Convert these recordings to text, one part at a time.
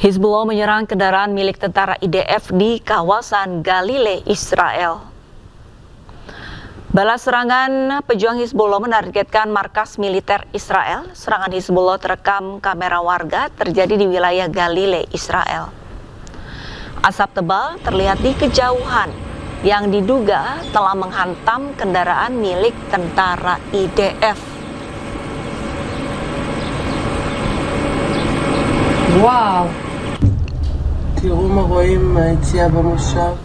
Hizbullah menyerang kendaraan milik tentara IDF di kawasan Galilea, Israel. Balas serangan pejuang Hizbullah menargetkan markas militer Israel. Serangan Hizbullah terekam kamera warga terjadi di wilayah Galilea, Israel. Asap tebal terlihat di kejauhan yang diduga telah menghantam kendaraan milik tentara IDF. וואו, תראו מה רואים מהיציאה במושב.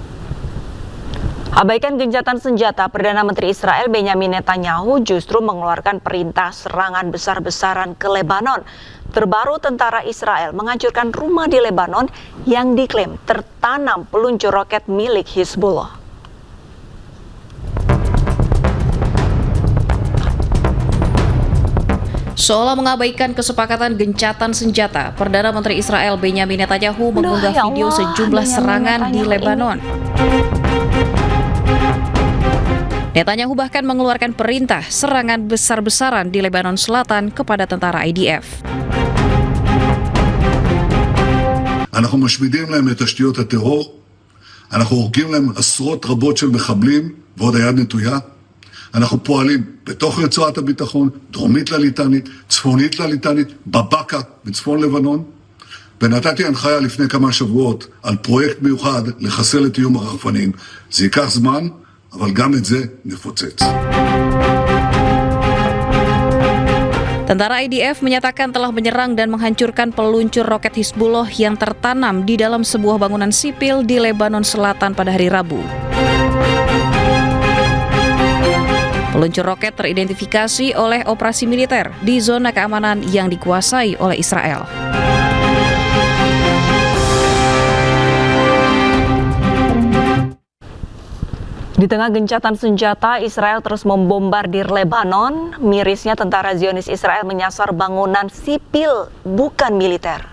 Abaikan gencatan senjata, Perdana Menteri Israel Benyamin Netanyahu justru mengeluarkan perintah serangan besar-besaran ke Lebanon. Terbaru tentara Israel menghancurkan rumah di Lebanon yang diklaim tertanam peluncur roket milik Hizbullah. Seolah mengabaikan kesepakatan gencatan senjata, Perdana Menteri Israel Benyamin Netanyahu mengunggah video sejumlah serangan di Lebanon. Netanyahu bahkan mengeluarkan perintah serangan besar-besaran di Lebanon Selatan kepada tentara IDF. אנחנו משמידים להם את תשתיות הטרור, אנחנו הורגים להם עשרות רבות של מחבלים ועוד היד נטויה. אנחנו פועלים בתוך רצועת הביטחון, דרומית לליטנית, צפונית לליטנית, בבקה בצפון לבנון, ונתתי הנחיה לפני כמה שבועות על פרויקט מיוחד לחסל את איום הרחפנים. זה ייקח זמן, אבל גם את זה נפוצץ. Tentara IDF menyatakan telah menyerang dan menghancurkan peluncur roket Hizbullah yang tertanam di dalam sebuah bangunan sipil di Lebanon Selatan pada hari Rabu. Peluncur roket teridentifikasi oleh operasi militer di zona keamanan yang dikuasai oleh Israel. Di tengah gencatan senjata, Israel terus membombardir Lebanon. Mirisnya tentara Zionis Israel menyasar bangunan sipil, bukan militer.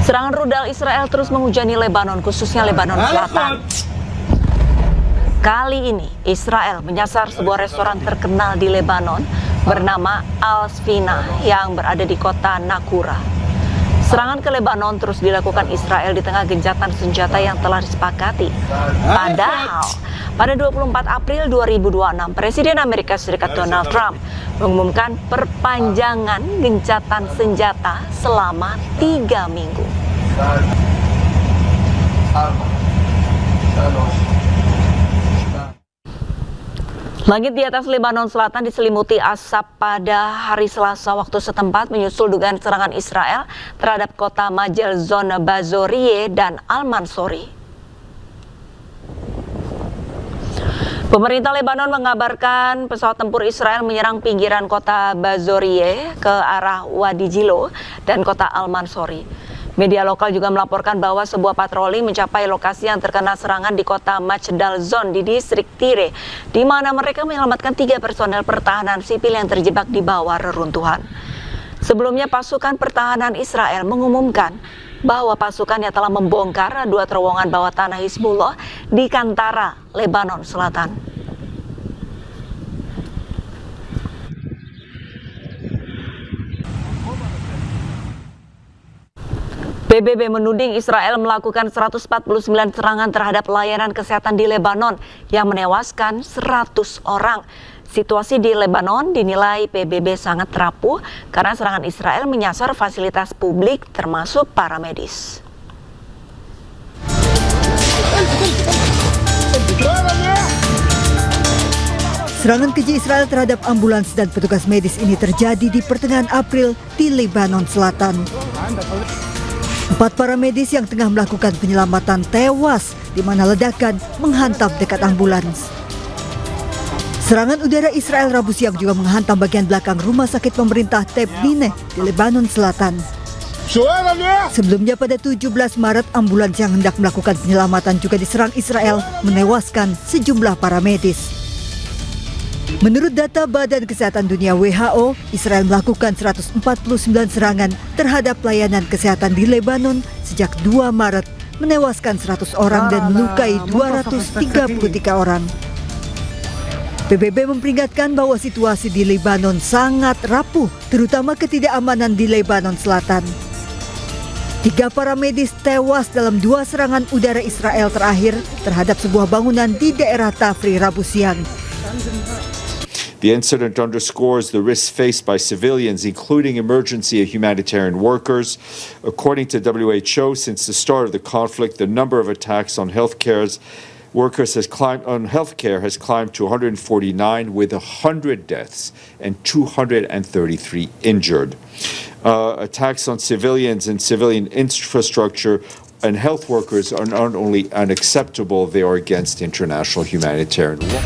Serangan rudal Israel terus menghujani Lebanon, khususnya Lebanon Selatan. Kali ini, Israel menyasar sebuah restoran terkenal di Lebanon bernama Al-Sfina yang berada di kota Nakura. Serangan ke Lebanon terus dilakukan Israel di tengah gencatan senjata yang telah disepakati. Padahal, pada 24 April 2026, Presiden Amerika Serikat Donald Trump mengumumkan perpanjangan gencatan senjata selama 3 minggu. Langit di atas Lebanon Selatan diselimuti asap pada hari Selasa waktu setempat menyusul dugaan serangan Israel terhadap kota Majel Zon Bazorie dan Al-Mansori. Pemerintah Lebanon mengabarkan pesawat tempur Israel menyerang pinggiran kota Bazorie ke arah Wadi Jilo dan kota Al-Mansori. Media lokal juga melaporkan bahwa sebuah patroli mencapai lokasi yang terkena serangan di kota Machdal Zon di distrik Tire, di mana mereka menyelamatkan 3 personel pertahanan sipil yang terjebak di bawah reruntuhan. Sebelumnya pasukan pertahanan Israel mengumumkan bahwa pasukannya telah membongkar 2 terowongan bawah tanah Hizbullah di Kantara, Lebanon Selatan. PBB menuding Israel melakukan 149 serangan terhadap layanan kesehatan di Lebanon yang menewaskan 100 orang. Situasi di Lebanon dinilai PBB sangat rapuh karena serangan Israel menyasar fasilitas publik termasuk para medis. Serangan keji Israel terhadap ambulans dan petugas medis ini terjadi di pertengahan April di Lebanon Selatan. 4 para medis yang tengah melakukan penyelamatan tewas di mana ledakan menghantam dekat ambulans. Serangan udara Israel Rabu siang juga menghantam bagian belakang rumah sakit pemerintah Tebnine di Lebanon Selatan. Sebelumnya pada 17 Maret, ambulans yang hendak melakukan penyelamatan juga diserang Israel, menewaskan sejumlah para medis. Menurut data Badan Kesehatan Dunia WHO, Israel melakukan 149 serangan terhadap layanan kesehatan di Lebanon sejak 2 Maret, menewaskan 100 orang dan melukai 233 orang. PBB memperingatkan bahwa situasi di Lebanon sangat rapuh, terutama ketidakamanan di Lebanon Selatan. 3 para medis tewas dalam 2 serangan udara Israel terakhir terhadap sebuah bangunan di daerah Tafri Rabu siang. The incident underscores the risks faced by civilians, including emergency and humanitarian workers. According to WHO, since the start of the conflict, the number of attacks on healthcare has climbed to 149, with 100 deaths and 233 injured. Attacks on civilians and civilian infrastructure and health workers are not only unacceptable, they are against international humanitarian law.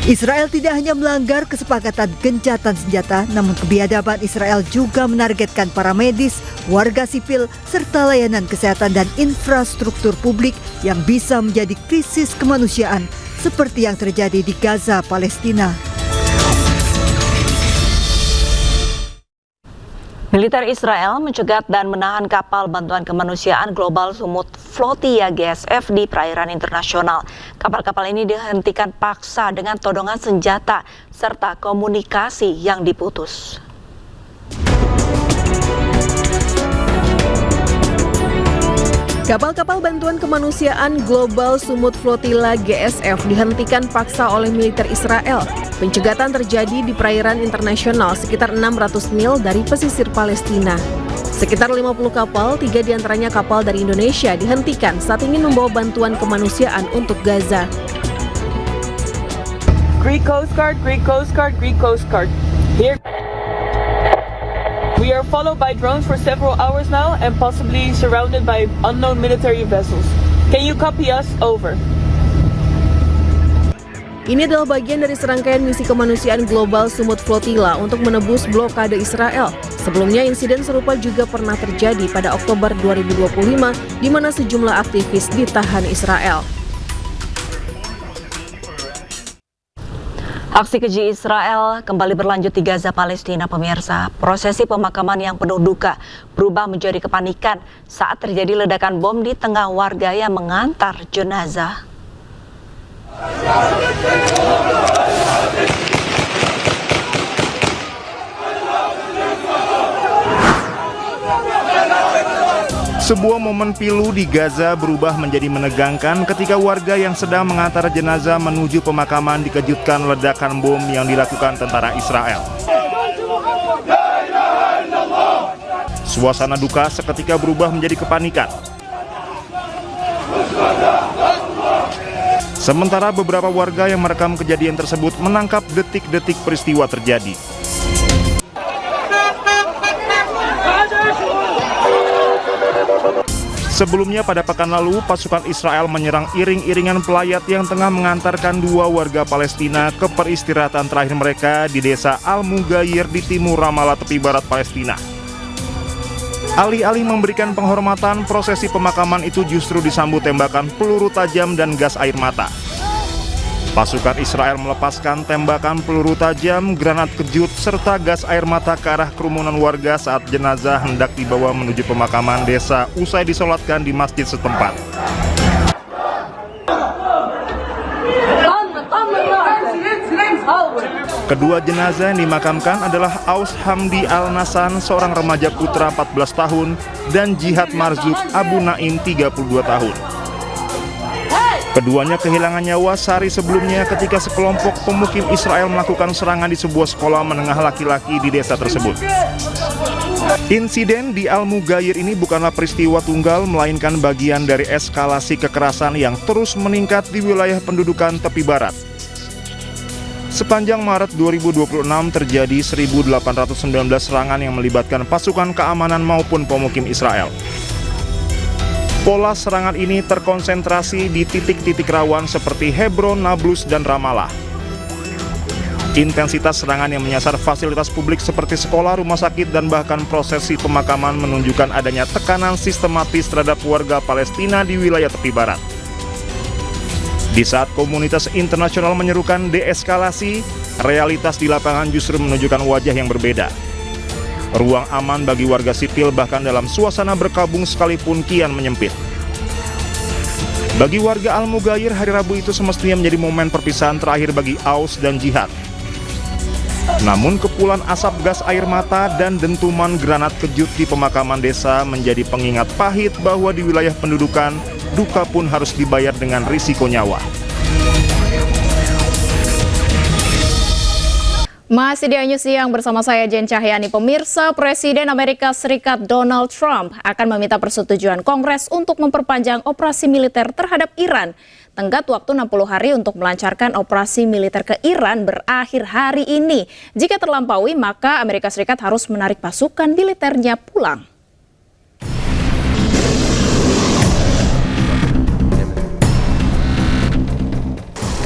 Israel tidak hanya melanggar kesepakatan gencatan senjata, namun kebiadaban Israel juga menargetkan para medis, warga sipil, serta layanan kesehatan dan infrastruktur publik yang bisa menjadi krisis kemanusiaan seperti yang terjadi di Gaza, Palestina. Militer Israel mencegat dan menahan kapal bantuan kemanusiaan Global Sumut Flotilla GSF di perairan internasional. Kapal-kapal ini dihentikan paksa dengan todongan senjata serta komunikasi yang diputus. Kapal-kapal bantuan kemanusiaan Global Sumut Flotilla GSF dihentikan paksa oleh militer Israel. Pencegatan terjadi di perairan internasional sekitar 600 mil dari pesisir Palestina. Sekitar 50 kapal, 3 diantaranya kapal dari Indonesia, dihentikan saat ingin membawa bantuan kemanusiaan untuk Gaza. Greek Coast Guard, Greek Coast Guard, Greek Coast Guard. Here. We are followed by drones for several hours now and possibly surrounded by unknown military vessels. Can you copy us? Over. Ini adalah bagian dari serangkaian misi kemanusiaan Global Sumut Flotilla untuk menebus blokade Israel. Sebelumnya insiden serupa juga pernah terjadi pada Oktober 2025 di mana sejumlah aktivis ditahan Israel. Aksi keji Israel kembali berlanjut di Gaza, Palestina, pemirsa. Prosesi pemakaman yang penuh duka berubah menjadi kepanikan saat terjadi ledakan bom di tengah warga yang mengantar jenazah. Sebuah momen pilu di Gaza berubah menjadi menegangkan ketika warga yang sedang mengantar jenazah menuju pemakaman dikejutkan ledakan bom yang dilakukan tentara Israel. Suasana duka seketika berubah menjadi kepanikan. Sementara beberapa warga yang merekam kejadian tersebut menangkap detik-detik peristiwa terjadi. Sebelumnya pada pekan lalu, pasukan Israel menyerang iring-iringan pelayat yang tengah mengantarkan 2 warga Palestina ke peristirahatan terakhir mereka di desa Al-Mughayir di timur Ramallah, tepi barat Palestina. Alih-alih memberikan penghormatan, prosesi pemakaman itu justru disambut tembakan peluru tajam dan gas air mata. Pasukan Israel melepaskan tembakan peluru tajam, granat kejut, serta gas air mata ke arah kerumunan warga saat jenazah hendak dibawa menuju pemakaman desa usai disolatkan di masjid setempat. Kedua jenazah yang dimakamkan adalah Aus Hamdi Al-Nasan, seorang remaja putra 14 tahun, dan Jihad Marzuk Abu Naim, 32 tahun. Keduanya kehilangan nyawa sehari sebelumnya ketika sekelompok pemukim Israel melakukan serangan di sebuah sekolah menengah laki-laki di desa tersebut. Insiden di Al-Mughayir ini bukanlah peristiwa tunggal, melainkan bagian dari eskalasi kekerasan yang terus meningkat di wilayah pendudukan tepi barat. Sepanjang Maret 2026 terjadi 1.819 serangan yang melibatkan pasukan keamanan maupun pemukim Israel. Pola serangan ini terkonsentrasi di titik-titik rawan seperti Hebron, Nablus, dan Ramallah. Intensitas serangan yang menyasar fasilitas publik seperti sekolah, rumah sakit, dan bahkan prosesi pemakaman menunjukkan adanya tekanan sistematis terhadap warga Palestina di wilayah tepi barat. Di saat komunitas internasional menyerukan deeskalasi, realitas di lapangan justru menunjukkan wajah yang berbeda. Ruang aman bagi warga sipil bahkan dalam suasana berkabung sekalipun kian menyempit. Bagi warga Al-Mughayir, hari Rabu itu semestinya menjadi momen perpisahan terakhir bagi Aus dan Jihad. Namun kepulan asap gas air mata dan dentuman granat kejut di pemakaman desa menjadi pengingat pahit bahwa di wilayah pendudukan, duka pun harus dibayar dengan risiko nyawa. Masih di News Siang bersama saya Jen Cahyani. Pemirsa, Presiden Amerika Serikat Donald Trump akan meminta persetujuan Kongres untuk memperpanjang operasi militer terhadap Iran. Tenggat waktu 60 hari untuk melancarkan operasi militer ke Iran berakhir hari ini. Jika terlampaui, maka Amerika Serikat harus menarik pasukan militernya pulang.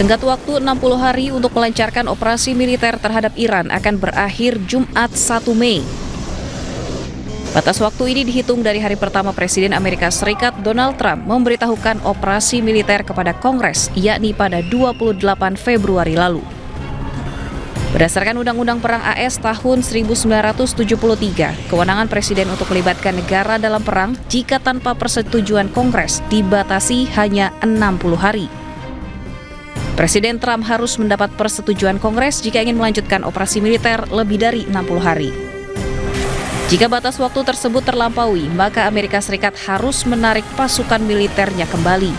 Tenggat waktu 60 hari untuk melancarkan operasi militer terhadap Iran akan berakhir Jumat 1 Mei. Batas waktu ini dihitung dari hari pertama Presiden Amerika Serikat Donald Trump memberitahukan operasi militer kepada Kongres, yakni pada 28 Februari lalu. Berdasarkan Undang-Undang Perang AS tahun 1973, kewenangan Presiden untuk melibatkan negara dalam perang jika tanpa persetujuan Kongres dibatasi hanya 60 hari. Presiden Trump harus mendapat persetujuan Kongres jika ingin melanjutkan operasi militer lebih dari 60 hari. Jika batas waktu tersebut terlampaui, maka Amerika Serikat harus menarik pasukan militernya kembali.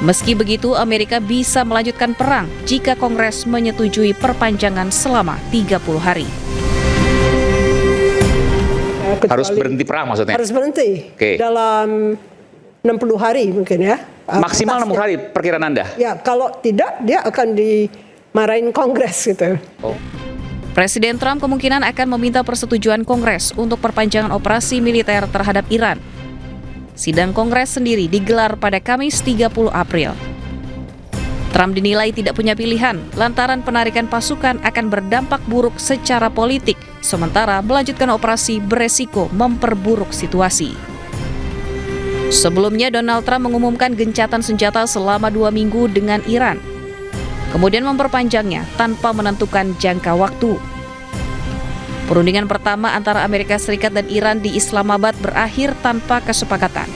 Meski begitu, Amerika bisa melanjutkan perang jika Kongres menyetujui perpanjangan selama 30 hari. Harus berhenti perang maksudnya? Harus berhenti. Oke. Dalam 60 hari mungkin ya. Maksimal 60 hari perkiraan Anda? Ya, kalau tidak dia akan dimarahin Kongres gitu. Presiden Trump kemungkinan akan meminta persetujuan Kongres untuk perpanjangan operasi militer terhadap Iran. Sidang Kongres sendiri digelar pada Kamis 30 April. Trump dinilai tidak punya pilihan lantaran penarikan pasukan akan berdampak buruk secara politik, sementara melanjutkan operasi beresiko memperburuk situasi. Sebelumnya, Donald Trump mengumumkan gencatan senjata selama 2 minggu dengan Iran, kemudian memperpanjangnya tanpa menentukan jangka waktu. Perundingan pertama antara Amerika Serikat dan Iran di Islamabad berakhir tanpa kesepakatan.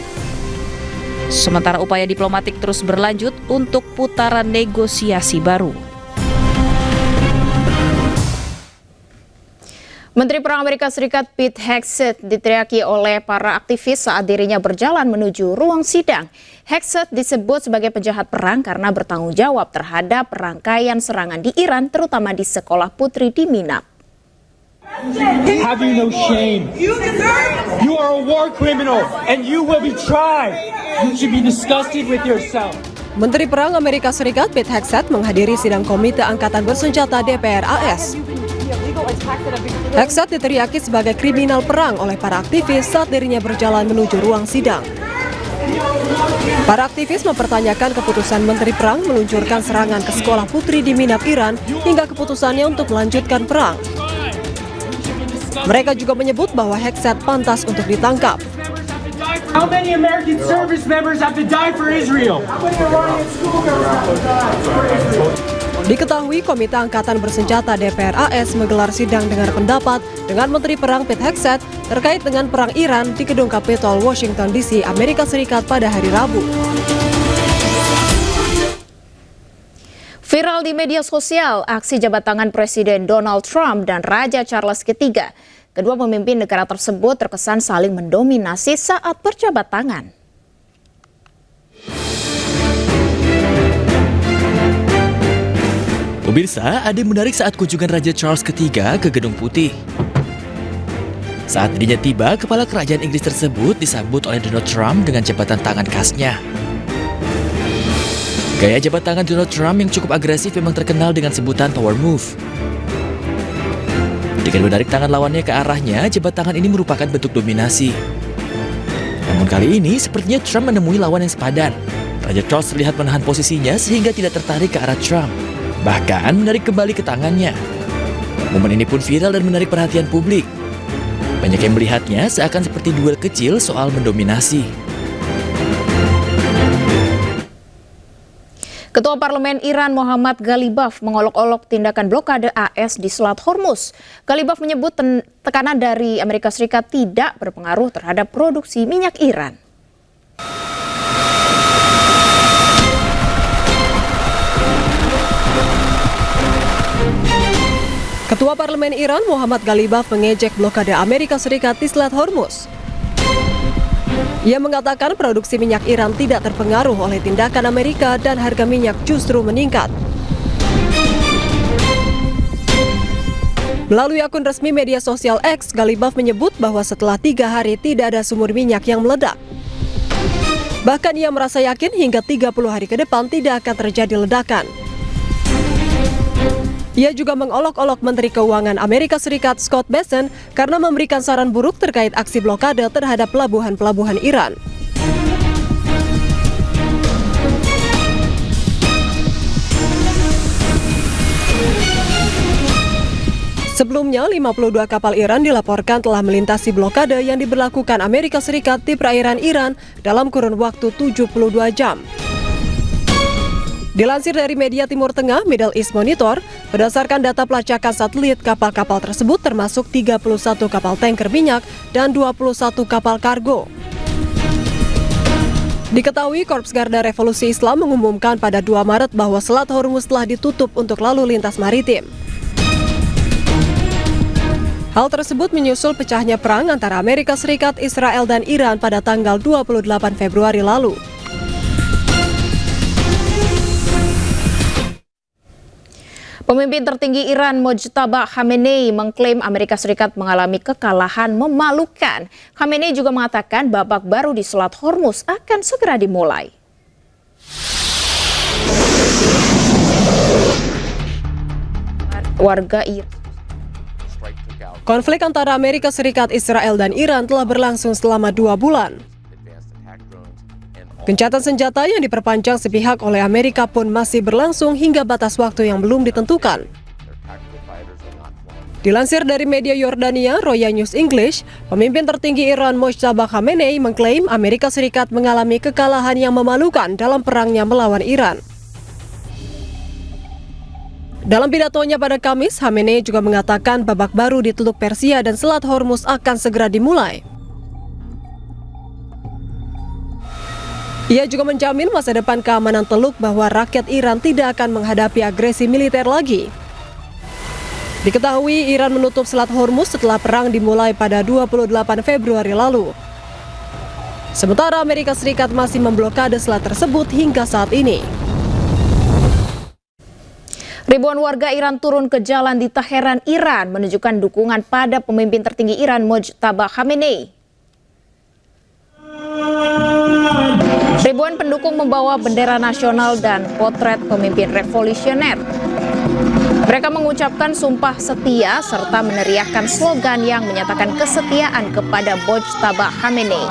Sementara upaya diplomatik terus berlanjut untuk putaran negosiasi baru. Menteri Perang Amerika Serikat Pete Hegseth diteriaki oleh para aktivis saat dirinya berjalan menuju ruang sidang. Hegseth disebut sebagai penjahat perang karena bertanggung jawab terhadap rangkaian serangan di Iran, terutama di sekolah putri di Minab. Have you no shame? You are a war criminal and you will be tried. You should be disgusted with yourself. Menteri Perang Amerika Serikat Pete Hegseth menghadiri sidang Komite Angkatan Bersenjata DPR AS. Hegseth diteriaki sebagai kriminal perang oleh para aktivis saat dirinya berjalan menuju ruang sidang. Para aktivis mempertanyakan keputusan Menteri Perang meluncurkan serangan ke sekolah putri di Minab, Iran, hingga keputusannya untuk melanjutkan perang. Mereka juga menyebut bahwa Hegseth pantas untuk ditangkap. How many American service members have to die for Israel? Diketahui Komite Angkatan Bersenjata DPR AS menggelar sidang dengar pendapat dengan Menteri Perang Pete Hegseth terkait dengan perang Iran di Gedung Capitol Washington DC, Amerika Serikat pada hari Rabu. Viral di media sosial, aksi jabat tangan Presiden Donald Trump dan Raja Charles III. Kedua pemimpin negara tersebut terkesan saling mendominasi saat berjabat tangan. Pemirsa, ada yang menarik saat kunjungan Raja Charles III ke Gedung Putih. Saat dirinya tiba, kepala kerajaan Inggris tersebut disambut oleh Donald Trump dengan jabatan tangan khasnya. Gaya jabat tangan Donald Trump yang cukup agresif memang terkenal dengan sebutan power move. Dengan menarik tangan lawannya ke arahnya, jabat tangan ini merupakan bentuk dominasi. Namun kali ini, sepertinya Trump menemui lawan yang sepadan. Raja Charles terlihat menahan posisinya sehingga tidak tertarik ke arah Trump. Bahkan menarik kembali ke tangannya. Momen ini pun viral dan menarik perhatian publik. Banyak yang melihatnya seakan seperti duel kecil soal mendominasi. Ketua Parlemen Iran Muhammad Ghalibaf mengolok-olok tindakan blokade AS di Selat Hormuz. Ghalibaf menyebut tekanan dari Amerika Serikat tidak berpengaruh terhadap produksi minyak Iran. Ketua Parlemen Iran Muhammad Ghalibaf mengejek blokade Amerika Serikat di Selat Hormuz. Ia mengatakan produksi minyak Iran tidak terpengaruh oleh tindakan Amerika dan harga minyak justru meningkat. Melalui akun resmi media sosial X, Ghalibaf menyebut bahwa setelah 3 hari tidak ada sumur minyak yang meledak. Bahkan ia merasa yakin hingga 30 hari ke depan tidak akan terjadi ledakan. Ia juga mengolok-olok Menteri Keuangan Amerika Serikat Scott Bessent karena memberikan saran buruk terkait aksi blokade terhadap pelabuhan-pelabuhan Iran. Sebelumnya, 52 kapal Iran dilaporkan telah melintasi blokade yang diberlakukan Amerika Serikat di perairan Iran dalam kurun waktu 72 jam. Dilansir dari media Timur Tengah, Middle East Monitor, berdasarkan data pelacakan satelit, kapal-kapal tersebut termasuk 31 kapal tanker minyak dan 21 kapal kargo. Diketahui Korps Garda Revolusi Islam mengumumkan pada 2 Maret bahwa Selat Hormuz telah ditutup untuk lalu lintas maritim. Hal tersebut menyusul pecahnya perang antara Amerika Serikat, Israel, dan Iran pada tanggal 28 Februari lalu. Pemimpin tertinggi Iran Mojtaba Khamenei mengklaim Amerika Serikat mengalami kekalahan memalukan. Khamenei juga mengatakan babak baru di Selat Hormuz akan segera dimulai. Warga Iran. Konflik antara Amerika Serikat, Israel, dan Iran telah berlangsung selama 2 bulan. Gencatan senjata yang diperpanjang sepihak oleh Amerika pun masih berlangsung hingga batas waktu yang belum ditentukan. Dilansir dari media Yordania, Roya News English, pemimpin tertinggi Iran Mojtaba Khamenei mengklaim Amerika Serikat mengalami kekalahan yang memalukan dalam perangnya melawan Iran. Dalam pidatonya pada Kamis, Khamenei juga mengatakan babak baru di Teluk Persia dan Selat Hormuz akan segera dimulai. Ia juga menjamin masa depan keamanan Teluk bahwa rakyat Iran tidak akan menghadapi agresi militer lagi. Diketahui Iran menutup Selat Hormuz setelah perang dimulai pada 28 Februari lalu. Sementara Amerika Serikat masih memblokade selat tersebut hingga saat ini. Ribuan warga Iran turun ke jalan di Teheran, Iran menunjukkan dukungan pada pemimpin tertinggi Iran Mojtaba Khamenei. Ribuan pendukung membawa bendera nasional dan potret pemimpin revolusioner. Mereka mengucapkan sumpah setia serta meneriakkan slogan yang menyatakan kesetiaan kepada Mojtaba Khamenei.